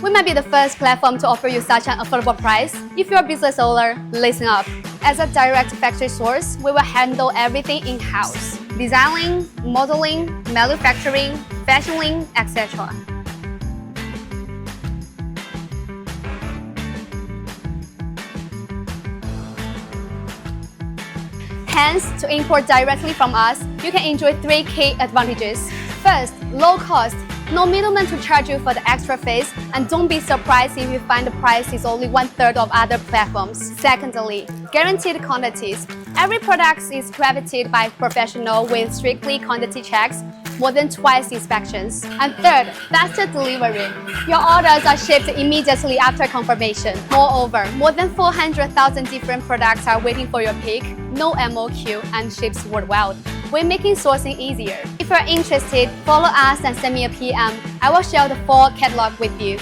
We might be the first platform to offer you such an affordable price. If you're a business owner, listen up. As a direct factory source, we will handle everything in-house. Designing, modeling, manufacturing, fashioning, etc. Hence, to import directly from us, you can enjoy 3 key advantages. First, low cost. No middleman to charge you for the extra fees, and don't be surprised if you find the price is only 1/3 of other platforms. Secondly, guaranteed quantities. Every product is crafted by professional with strictly quantity checks, more than twice inspections. And third, faster delivery. Your orders are shipped immediately after confirmation. Moreover, more than 400,000 different products are waiting for your pick, no MOQ, and ships worldwide. We're making sourcing easier. If you're interested, follow us and send me a PM. I will share the full catalog with you.